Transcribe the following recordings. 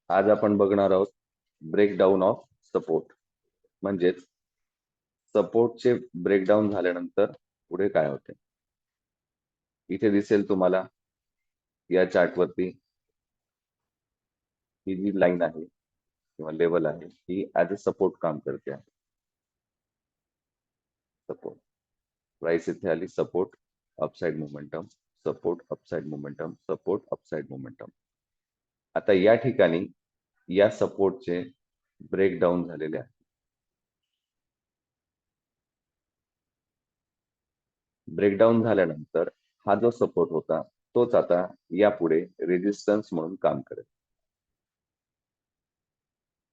आज आपण बघणार आहोत ब्रेकडाऊन ऑफ सपोर्ट. म्हणजेच सपोर्टचे ब्रेकडाऊन झाल्यानंतर पुढे काय होते. इथे दिसेल तुम्हाला या चार्टवरती ही जी लाईन आहे किंवा लेवल आहे ही ऍज अ सपोर्ट काम करते आहे. सपोर्ट प्राइस इथे आली, support upside momentum, support upside momentum, support upside momentum. आता या ठिकाणी या सपोर्टचे ब्रेकडाऊन झालेले आहे. ब्रेकडाऊन झाल्यानंतर हा जो सपोर्ट होता तोच आता यापुढे रेजिस्टन्स म्हणून काम करेल.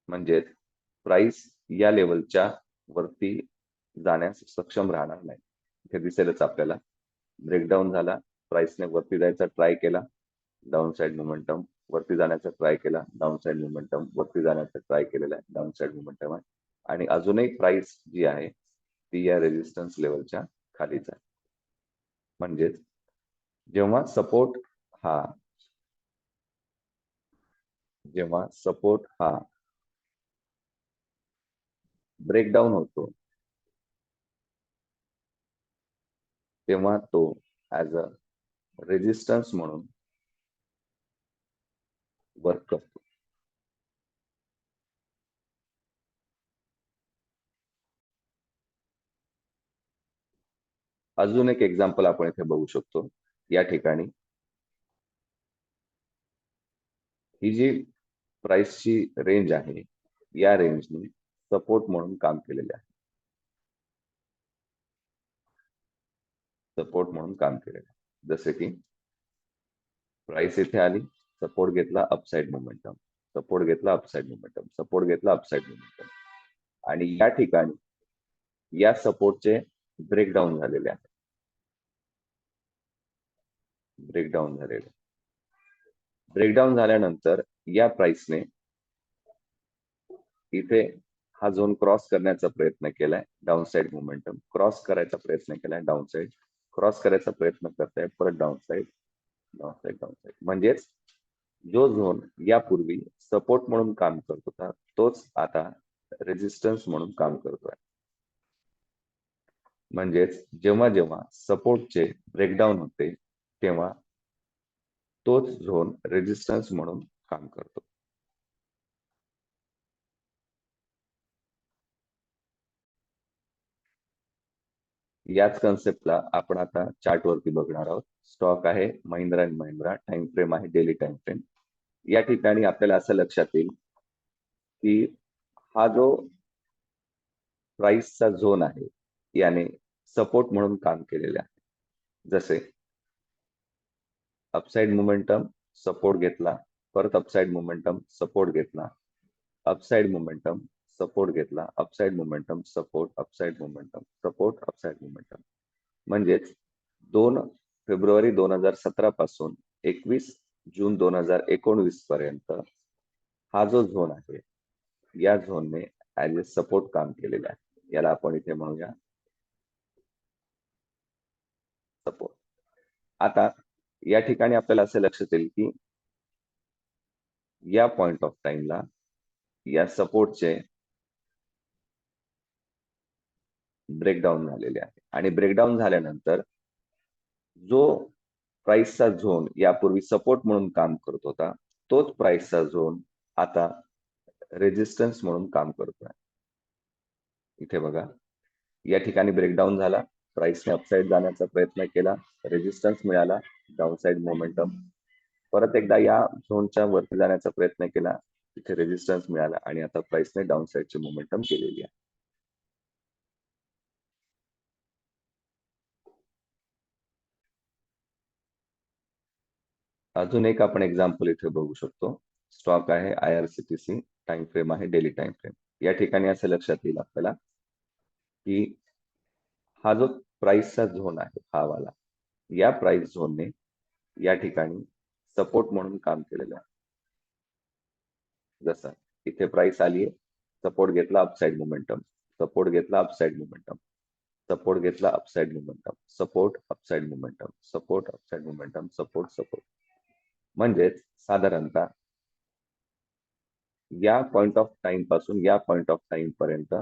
म्हणजेच प्राइस या लेवलच्या वरती जाण्यास सक्षम राहणार नाही. इथे दिसेलच आपल्याला ब्रेकडाऊन झाला, प्राइसने वरती जायचा ट्राय केला, डाऊन साइड मोमेंटम, वरती जाण्याचा ट्राय केला, डाऊन साइड मोमेंटम, वरती जाण्याचा ट्राय केलेला आहे, डाऊन साइड मोमेंटम आहे. आणि अजूनही प्राइस जी आहे ती या रेजिस्टन्स लेवलच्या खालीच आहे. म्हणजेच जेव्हा सपोर्ट हा ब्रेकडाऊन होतो तेव्हा तो ऍज अ रेजिस्टन्स म्हणून वर्क करतो. अजून एक एक्झाम्पल आपण इथे बघू शकतो. या ठिकाणी ही जी प्राइसची रेंज आहे या रेंजने सपोर्ट म्हणून काम केलेले आहे. सपोर्ट म्हणून काम केलेले आहे. जसे की प्राइस इथे आली, सपोर्ट घेतला, अपसाइड मोमेंटम, सपोर्ट घेतला, अपसाइड मोमेंटम, सपोर्ट घेतला, अपसाइड मोमेंटम. आणि या ठिकाणी या सपोर्टचे ब्रेकडाऊन झालेले आहे. ब्रेकडाऊन झाल्यानंतर या प्राइसने इथे हा झोन क्रॉस करण्याचा प्रयत्न केलाय, डाऊन साइड मोमेंटम, क्रॉस करायचा प्रयत्न केलाय, डाऊन साइड, क्रॉस करायचा प्रयत्न करताय, परत down side, down side, down side. म्हणजेच जो झोन यापूर्वी सपोर्ट म्हणून काम करत होता तोच आता रेजिस्टन्स म्हणून काम करतोय. म्हणजेच जेव्हा जेव्हा सपोर्टचे ब्रेकडाऊन होते तेव्हा तोच झोन रेजिस्टन्स म्हणून काम करतो. याच कन्सेप्टला आपण आता चार्ट वरती बघणार आहोत. स्टॉक आहे Mahindra and Mahindra, time frame आहे डेली टाइम फ्रेम. या ठिकाणी आपल्याला असं लक्षात येईल की हा जो प्राइसचा झोन आहे याने सपोर्ट म्हणून काम केलेले आहे. जसे अपसाइड मोमेंटम, सपोर्ट घेतला, परत अपसाइड मोमेंटम, सपोर्ट घेतला, अपसाइड मोमेंटम, सपोर्ट घेतला, upside momentum, support, upside momentum, support, upside momentum. म्हणजेच 2 फेब्रुवारी 2017 पासून 21 जून 2019 पर्यंत हा जो झोन आहे या झोनने ऍज अ सपोर्ट काम केलेला आहे. याला आपण इथे म्हणूया सपोर्ट. आता या ठिकाणी आपल्याला असे लक्षात येईल की या पॉइंट ऑफ टाइमला या सपोर्टचे ब्रेकडाऊन झालेले आहे. आणि ब्रेकडाऊन झाल्यानंतर जो प्राइसचा झोन यापूर्वी सपोर्ट म्हणून काम करत होता तोच प्राइसचा झोन आता रेजिस्टन्स म्हणून काम करतोय. इथे बघा, या ठिकाणी ब्रेकडाऊन झाला, प्राइसने अपसाइड जाण्याचा प्रयत्न केला, रेजिस्टन्स मिळाला, डाऊनसाइड मोमेंटम, परत एकदा या झोनच्या वरती जाण्याचा प्रयत्न केला, तिथे रेजिस्टन्स मिळाला आणि आता प्राइसने डाऊनसाइडची मोमेंटम केलेली आहे. अजून एक आपण एक्झाम्पल इथे बघू शकतो. स्टॉक आहे IRCTC, टाइम फ्रेम आहे डेली टाइम फ्रेम. या ठिकाणी असं लक्षात येईल आपल्याला की हा जो प्राइसचा झोन आहे हा वाला, या प्राइस झोनने या ठिकाणी सपोर्ट म्हणून काम केलेलं आहे. जसं इथे प्राइस आली आहे, सपोर्ट घेतला, अपसाइड मोमेंटम, सपोर्ट घेतला, अपसाइड मोमेंटम, सपोर्ट घेतला, upside momentum, support, upside momentum, support, upside momentum, support, support. म्हणजेच साधारणतः या पॉइंट ऑफ टाइम पासून या पॉइंट ऑफ टाइम पर्यंत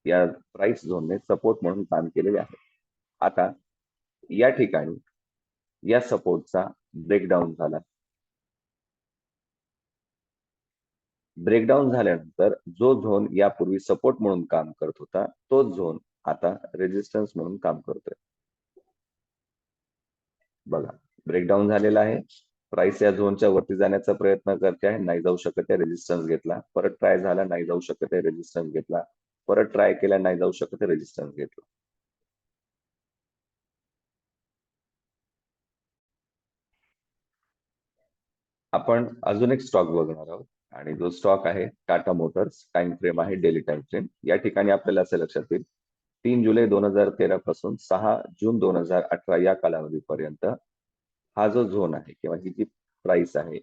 या प्राइस झोनने सपोर्ट म्हणून काम केलेले आहे. आता या ठिकाणी या सपोर्टचा ब्रेकडाऊन झाला. ब्रेकडाऊन झाल्यानंतर जो झोन यापूर्वी सपोर्ट म्हणून काम करत होता, तोच झोन आता रेजिस्टन्स म्हणून काम करतोय. बघा, ब्रेकडाऊन झालेला आहे. प्राइस या झोनच्या वरती जाण्याचा प्रयत्न करते आहे, नाही जाऊ शकत आहे, रेजिस्टन्स घेतला. परत ट्राय झाला, नाही जाऊ शकत आहे, रेजिस्टन्स घेतला. परत ट्राय केला, नाही जाऊ शकत आहे, रेजिस्टन्स घेतला. आपण अजून एक स्टॉक बघणार आहोत आणि जो स्टॉक आहे टाटा मोटर्स. टाइम फ्रेम आहे डेली टाइम फ्रेम. या ठिकाणी आपल्याला असे लक्षात येईल 3 जुलै 2013 पासून 6 जून 2018 या कालावधीपर्यंत हा जो झोन आहे किंवा ही जी प्राइस आहे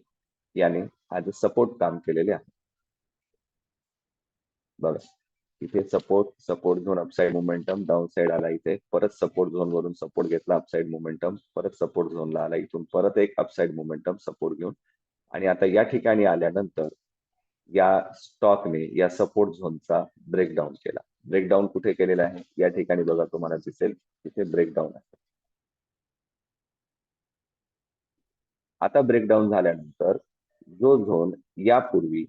याने आज सपोर्ट काम केलेले आहे. बघा, इथे support zone upside momentum, down side आला, इथे परत सपोर्ट झोन वरून सपोर्ट घेतला, अपसाइड मोमेंटम, परत सपोर्ट झोनला आला, इथून परत एक अपसाइड मोमेंटम सपोर्ट घेऊन आणि आता या ठिकाणी आल्यानंतर या स्टॉकने या सपोर्ट झोनचा ब्रेकडाऊन केला. ब्रेकडाऊन कुठे केलेला आहे या ठिकाणी बघा, तुम्हाला दिसेल तिथे ब्रेकडाऊन आहे. आता ब्रेकडाऊन झाल्यानंतर जो झोन यापूर्वी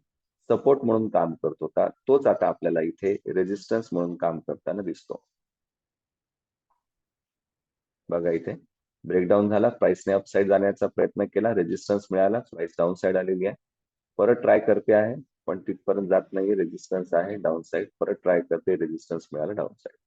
सपोर्ट म्हणून काम करत होता, तोच आता आपल्याला इथे रेजिस्टन्स म्हणून काम करताना दिसतो. बघा, इथे ब्रेकडाऊन झाला, प्राइसने अपसाइड जाण्याचा प्रयत्न केला, रेजिस्टन्स मिळाला, प्राइस डाऊन साइड आलेली आहे. परत ट्राय करते आहे पण तिथपर्यंत जात नाही, रेजिस्टन्स आहे डाऊन साइड. परत ट्राय करते, रेजिस्टन्स मिळाला डाऊन साइड.